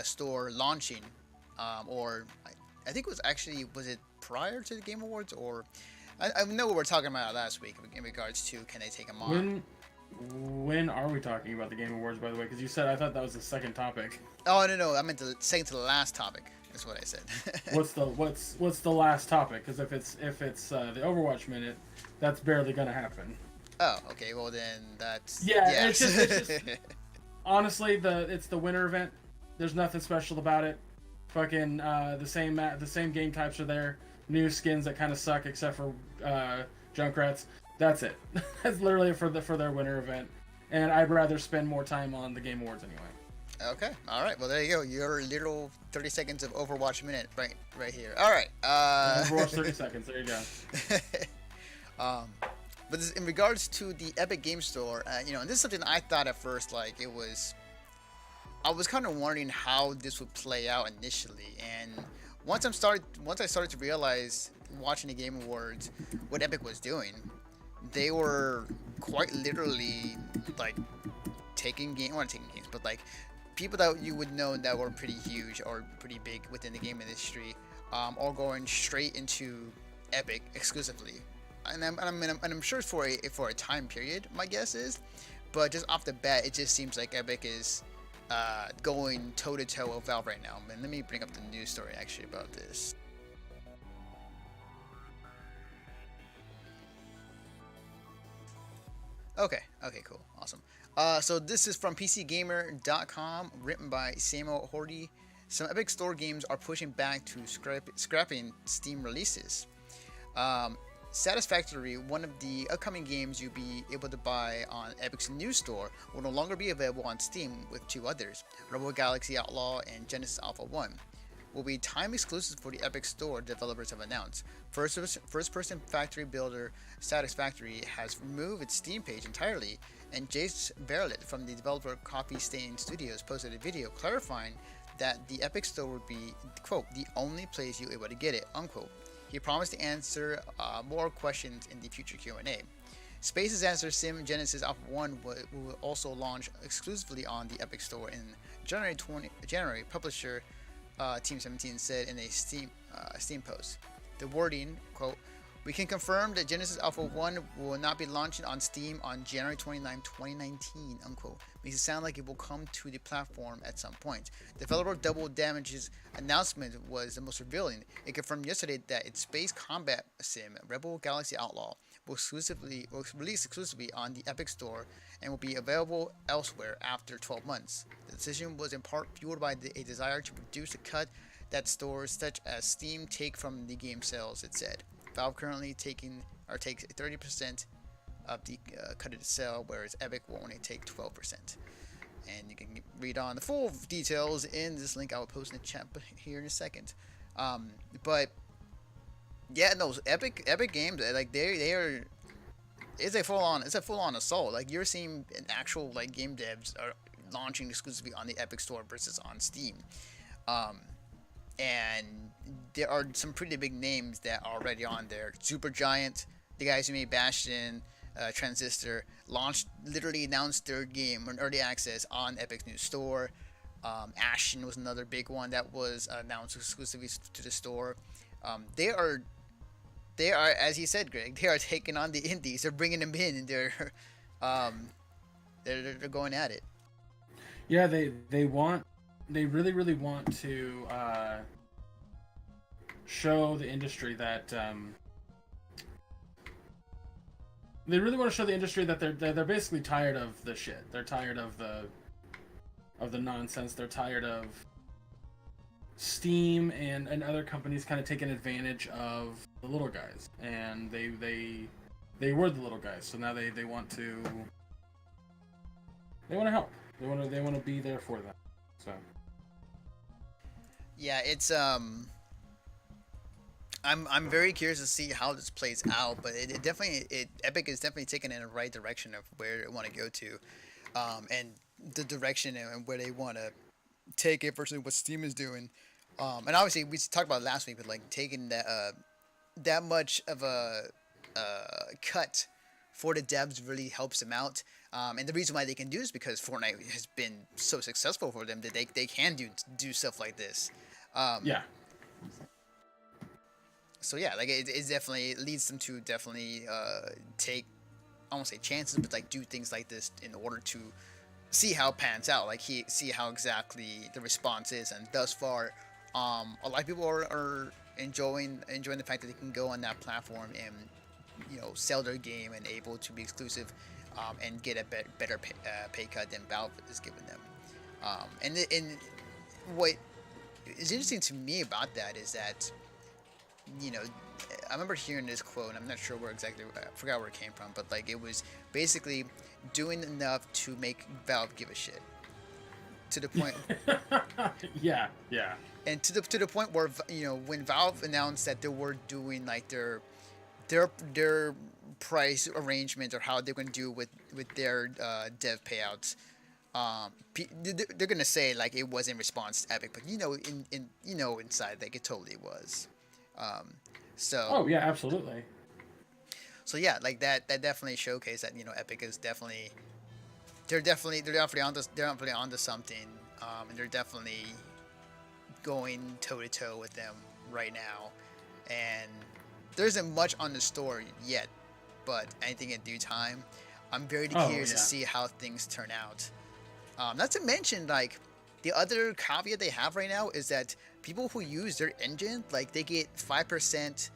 store launching, or I think it was actually, was it prior to the Game Awards, or I know what we were talking about last week in regards to can they take them on. When are we talking about the Game Awards, by the way? Because you said I thought that was the second topic. Oh no, I meant the second to the last topic. Is what I said. What's the last topic? Because if it's the Overwatch minute, that's barely gonna happen. Oh, okay. Well then, that's Yeah, it's just honestly it's the winter event. There's nothing special about it. Fucking the same game types are there. New skins that kind of suck except for Junkrats. That's it. That's literally for their winter event. And I'd rather spend more time on the Game Awards anyway. Okay. All right. Well, there you go. Your little 30 seconds of Overwatch minute, right here. All right. Overwatch 30 seconds. There you go. But in regards to the Epic Game Store, and this is something I thought at first, like I was kind of wondering how this would play out initially, and once I started to realize watching the Game Awards what Epic was doing, they were quite literally like not taking games, but like people that you would know that were pretty huge or pretty big within the game industry, all going straight into Epic exclusively. And I'm sure it's for a time period. My guess is, but just off the bat, it just seems like Epic is going toe to toe with Valve right now. And let me bring up the news story actually about this. Okay, cool, awesome. So this is from PCGamer.com, written by Samuel Horty. Some Epic Store games are pushing back to scrapping Steam releases. Satisfactory, one of the upcoming games you'll be able to buy on Epic's new store, will no longer be available on Steam with two others, Rebel Galaxy Outlaw and Genesis Alpha 1. Will be time exclusive for the Epic Store, developers have announced. First-person factory builder Satisfactory has removed its Steam page entirely, and Jace Verlet from the developer Coffee Stain Studios posted a video clarifying that the Epic Store would be, quote, the only place you'll be able to get it, unquote. He promised to answer more questions in the future Q&A. Space's answer Sim Genesis Alpha 1 will also launch exclusively on the Epic Store in January. Publisher Team 17 said in a Steam post. The wording, quote, we can confirm that Genesis Alpha 1 will not be launching on Steam on January 29, 2019, unquote. Makes it sound like it will come to the platform at some point. Developer Double Damage's announcement was the most revealing. It confirmed yesterday that its space combat sim, Rebel Galaxy Outlaw, will release exclusively on the Epic Store and will be available elsewhere after 12 months. The decision was in part fueled by a desire to reduce the cut that stores such as Steam take from the game sales, it said. Valve currently takes 30% of the cut of the sale, whereas Epic will only take 12%. And you can read on the full details in this link I will post in the chat here in a second. But yeah, no, Epic games, like they are, it's a full on assault. Like you're seeing an actual like game devs are launching exclusively on the Epic Store versus on Steam. And there are some pretty big names that are already on there. Supergiant, the guys who made Bastion, Transistor, literally announced their game in early access on Epic's new store. Ashen was another big one that was announced exclusively to the store. They are, as he said, Greg, they are taking on the indies. They're bringing them in, and they're going at it. Yeah, they really want to show the industry that they're basically tired of the shit. They're tired of the nonsense. They're tired of Steam and other companies kind of taking advantage of the little guys, and they were the little guys, so now they want to help. They want to be there for them. So yeah, it's I'm very curious to see how this plays out, but Epic is definitely taking it in the right direction of where they want to go to, and the direction and where they want to take it versus what Steam is doing. And obviously we talked about it last week, but like taking that much of a cut for the devs really helps them out. And the reason why they can do is because Fortnite has been so successful for them that they can do stuff like this. Yeah. So yeah, like it definitely leads them to definitely take, I won't say chances, but like do things like this in order to see how it pans out, like see how exactly the response is. And thus far, a lot of people are enjoying the fact that they can go on that platform and sell their game and able to be exclusive, and get a better pay cut than Valve is giving them. And what is interesting to me about that is that, I remember hearing this quote, and I'm not sure I forgot where it came from, but like it was basically doing enough to make Valve give a shit. To the point. Yeah. And to the point where when Valve announced that they were doing like their price arrangement or how they're going to do with their dev payouts, they're going to say like it was in response to Epic, but inside like it totally was. Oh yeah, absolutely. So yeah, like that definitely showcased that Epic is definitely they're definitely onto something, and they're definitely going toe to toe with them right now. And there isn't much on the store yet, but I think in due time, I'm very curious to see how things turn out. Not to mention, like, the other caveat they have right now is that people who use their engine, like, they get 5%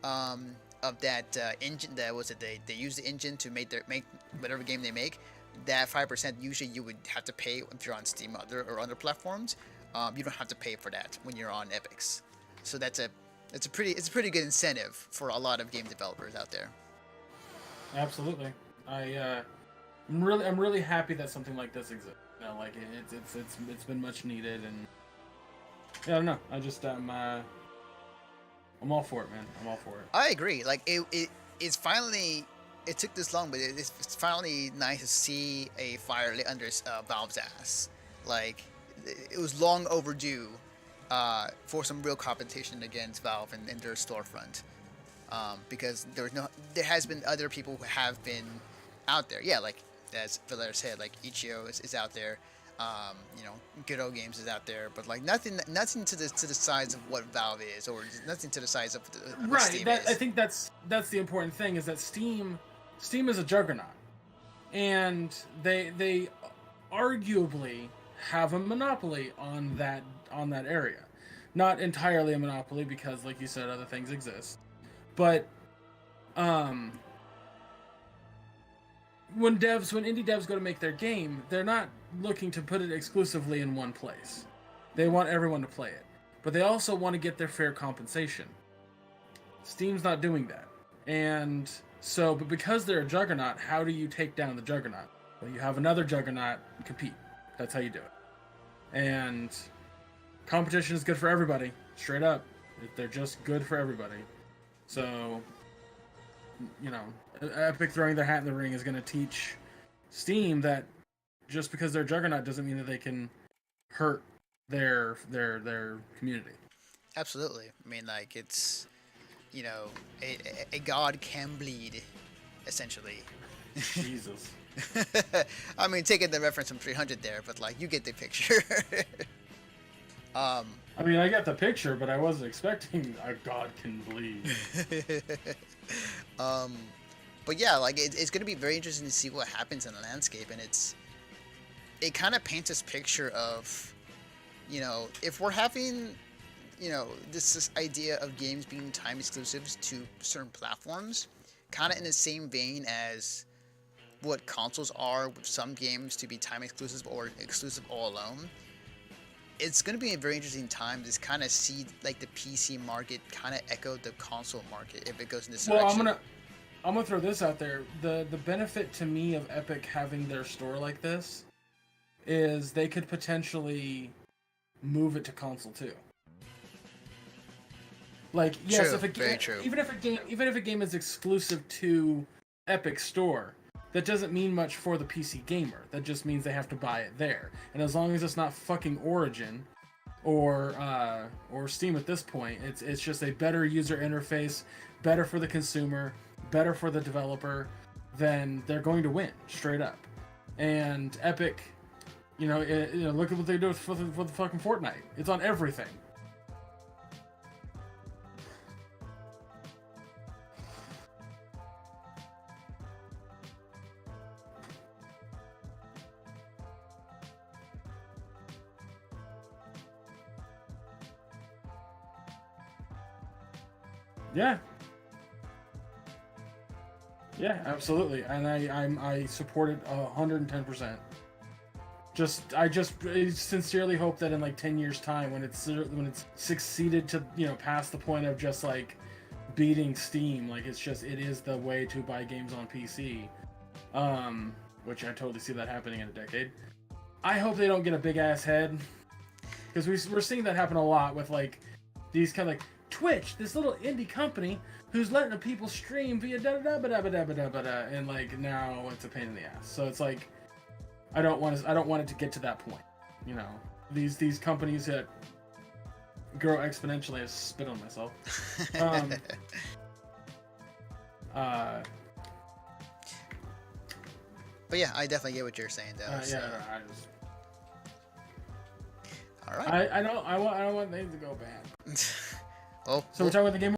of that engine. That was it. They use the engine to make whatever game they make. That 5% usually you would have to pay if you're on Steam or other platforms. You don't have to pay for that when you're on Epic's. So it's a pretty good incentive for a lot of game developers out there. Absolutely. I'm really happy that something like this exists. Like it's been much needed, and yeah, I don't know. I'm all for it, man. I'm all for it. I agree. Like it's finally. It took this long, but it's finally nice to see a fire lit under Valve's ass. Like it was long overdue for some real competition against Valve and their storefront. Because there has been other people who have been out there. Yeah, like as Valera said, like Ichio is out there. Good Old Games is out there, but like nothing to the size of what Valve is, or nothing to the size of what Steam is. I think that's the important thing, is that Steam is a juggernaut, and they arguably have a monopoly on that area. Not entirely a monopoly, because like you said, other things exist. But when indie devs go to make their game, they're not looking to put it exclusively in one place. They want everyone to play it, but they also want to get their fair compensation. Steam's not doing that. And so, but because they're a juggernaut, how do you take down the juggernaut? Well, you have another juggernaut compete. That's how you do it. And competition is good for everybody, straight up. They're just good for everybody. So, Epic throwing their hat in the ring is going to teach Steam that just because they're a juggernaut doesn't mean that they can hurt their community. Absolutely. I mean, like, it's, a god can bleed, essentially. Jesus. I mean, taking the reference from 300 there, but, like, you get the picture. I mean, I got the picture, but I wasn't expecting a god can bleed. But yeah, like it's going to be very interesting to see what happens in the landscape, and it kind of paints this picture of, if we're having, this idea of games being time exclusives to certain platforms, kind of in the same vein as what consoles are with some games to be time exclusive or exclusive all alone. It's going to be a very interesting time to kind of see like the PC market kind of echo the console market if it goes in this direction. Well, I'm gonna throw this out there. The benefit to me of Epic having their store like this is they could potentially move it to console too. Like, yes, true. Even if a game is exclusive to Epic Store, that doesn't mean much for the PC gamer. That just means they have to buy it there. And as long as it's not fucking Origin or Steam at this point, it's just a better user interface, better for the consumer, better for the developer, then they're going to win, straight up. And Epic, look at what they do for the fucking Fortnite. It's on everything. Yeah. Yeah, absolutely, and I support it 110%. I just sincerely hope that in like 10 years time, when it's succeeded to past the point of just like beating Steam, like it is the way to buy games on PC, which I totally see that happening in a decade. I hope they don't get a big ass head, because we're seeing that happen a lot with like these kind of like Twitch, this little indie company who's letting people stream via and like now it's a pain in the ass. So it's like I don't want it to get to that point. These companies that grow exponentially. I spit on myself. But yeah, I definitely get what you're saying, though. All right. I don't want things to go bad. Oh, so we're talking about the Game